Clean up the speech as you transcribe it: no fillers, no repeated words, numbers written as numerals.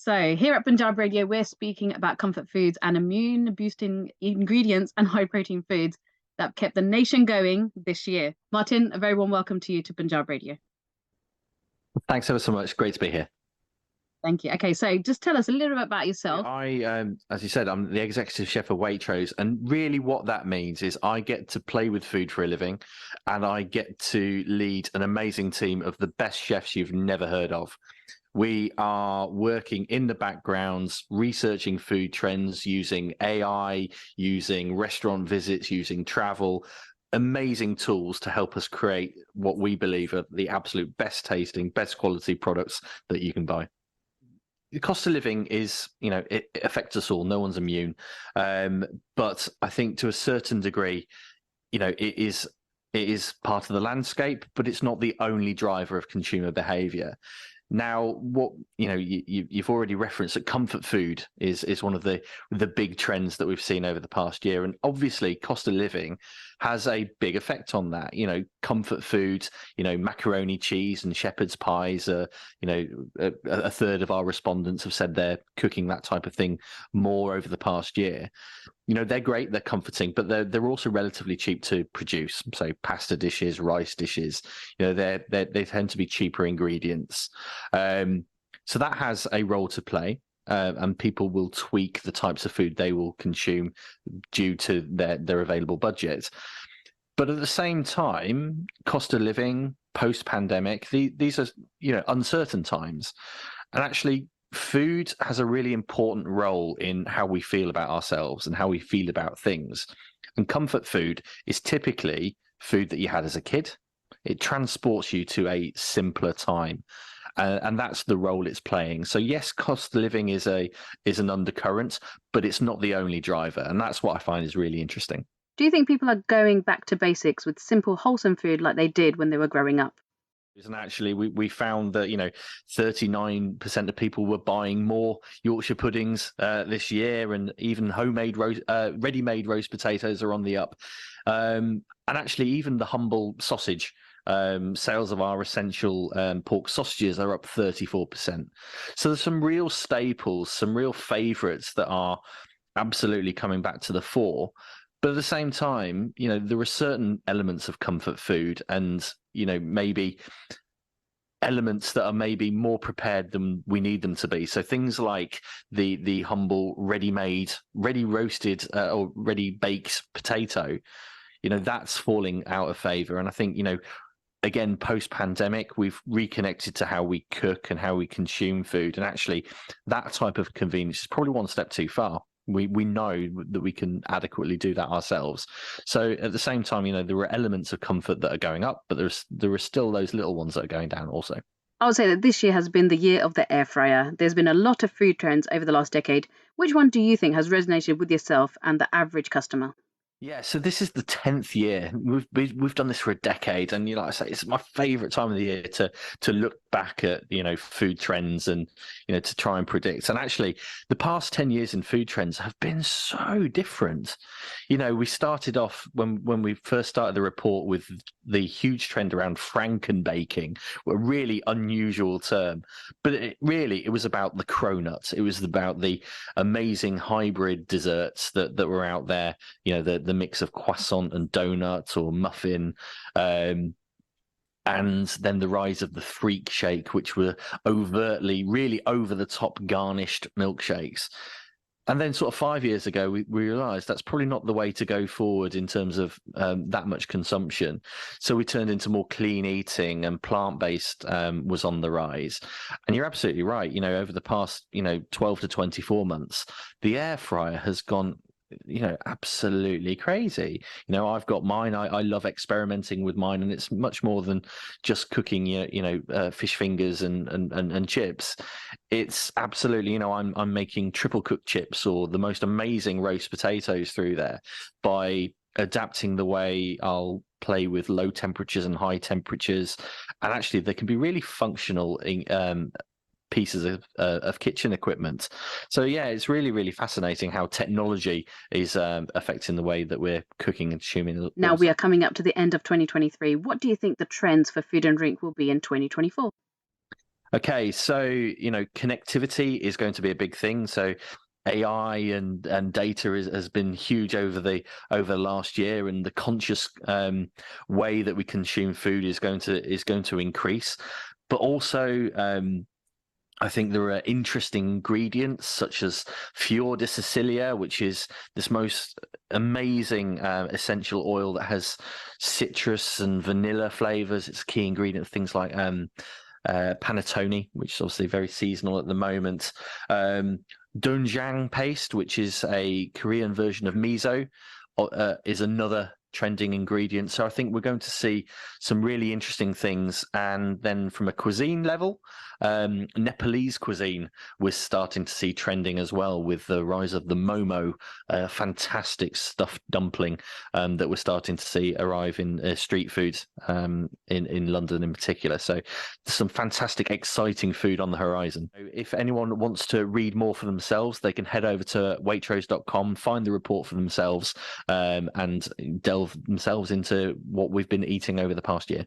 So, here at Punjab Radio, we're speaking about comfort foods and immune boosting ingredients and high protein foods that have kept the nation going this year. Martyn, a very warm welcome to you to Punjab Radio. Thanks ever so much. Great to be here. Thank you. Okay, so just tell us a little bit about yourself. As you said, I'm the executive chef of Waitrose, and really what that means is I get to play with food for a living, and I get to lead an amazing team of the best chefs you've never heard of. We are working in the backgrounds, researching food trends, using AI, using restaurant visits, using travel, amazing tools to help us create what we believe are the absolute best tasting, best quality products that you can buy. The cost of living is, it affects us all. No one's immune. But I think to a certain degree, it is part of the landscape, but it's not the only driver of consumer behavior. Now, what you've already referenced that comfort food is one of the big trends that we've seen over the past year, and obviously cost of living has a big effect on that. Comfort food, macaroni, cheese, and shepherd's pies. A third of our respondents have said they're cooking that type of thing more over the past year. They're great, they're comforting, but they're also relatively cheap to produce. So pasta dishes, rice dishes, they tend to be cheaper ingredients. So that has a role to play, and people will tweak the types of food they will consume due to their available budget. But at the same time, cost of living, post-pandemic, these are uncertain times, and actually, food has a really important role in how we feel about ourselves and how we feel about things. And comfort food is typically food that you had as a kid. It transports you to a simpler time. And that's the role it's playing. So yes, cost of living is an undercurrent, but it's not the only driver. And that's what I find is really interesting. Do you think people are going back to basics with simple, wholesome food like they did when they were growing up? And actually, we found that 39% of people were buying more Yorkshire puddings this year, and even homemade ready-made roast potatoes are on the up. And actually, even the humble sausage sales of our essential pork sausages are up 34%. So there's some real staples, some real favourites that are absolutely coming back to the fore. But at the same time, there are certain elements of comfort food and, maybe elements that are maybe more prepared than we need them to be. So things like the humble ready-made, ready-roasted or ready-baked potato, that's falling out of favor. And I think, again, post-pandemic, we've reconnected to how we cook and how we consume food. And actually, that type of convenience is probably one step too far. We know that we can adequately do that ourselves. So at the same time, there are elements of comfort that are going up, but there are still those little ones that are going down also. I would say that this year has been the year of the air fryer. There's been a lot of food trends over the last decade. Which one do you think has resonated with yourself and the average customer? Yeah, so this is the 10th year. We've done this for a decade, and like I say, it's my favourite time of the year to look back at food trends and to try and predict. And actually, the past 10 years in food trends have been so different. We started off when we first started the report with the huge trend around Frankenbaking, a really unusual term, but it was about the cronut. It was about the amazing hybrid desserts that were out there. The mix of croissant and donut or muffin, and then the rise of the freak shake, which were overtly, really over the top garnished milkshakes. And then sort of 5 years ago, we realized that's probably not the way to go forward in terms of that much consumption. So we turned into more clean eating, and plant-based was on the rise. And you're absolutely right. Over the past, 12 to 24 months, the air fryer has gone absolutely crazy. I've got mine. I love experimenting with mine, and it's much more than just cooking fish fingers and chips. It's absolutely, I'm making triple cooked chips or the most amazing roast potatoes through there by adapting the way I'll play with low temperatures and high temperatures, and actually they can be really functional in pieces of kitchen equipment. So yeah, it's really, really fascinating how technology is affecting the way that we're cooking and consuming. Now we are coming up to the end of 2023. What do you think the trends for food and drink will be in 2024? Okay, so connectivity is going to be a big thing. So AI and data has been huge over the last year, and the conscious way that we consume food is going to increase. But also, I think there are interesting ingredients such as Fior di Sicilia, which is this most amazing essential oil that has citrus and vanilla flavors. It's a key ingredient of things like panettone, which is obviously very seasonal at the moment. Doenjang paste, which is a Korean version of miso, is another trending ingredient. So I think we're going to see some really interesting things. And then from a cuisine level, Nepalese cuisine we're starting to see trending as well, with the rise of the momo, fantastic stuffed dumpling that we're starting to see arrive in street foods in London in particular. So some fantastic, exciting food on the horizon. If anyone wants to read more for themselves, they can head over to waitrose.com, find the report for themselves, and delve themselves into what we've been eating over the past year.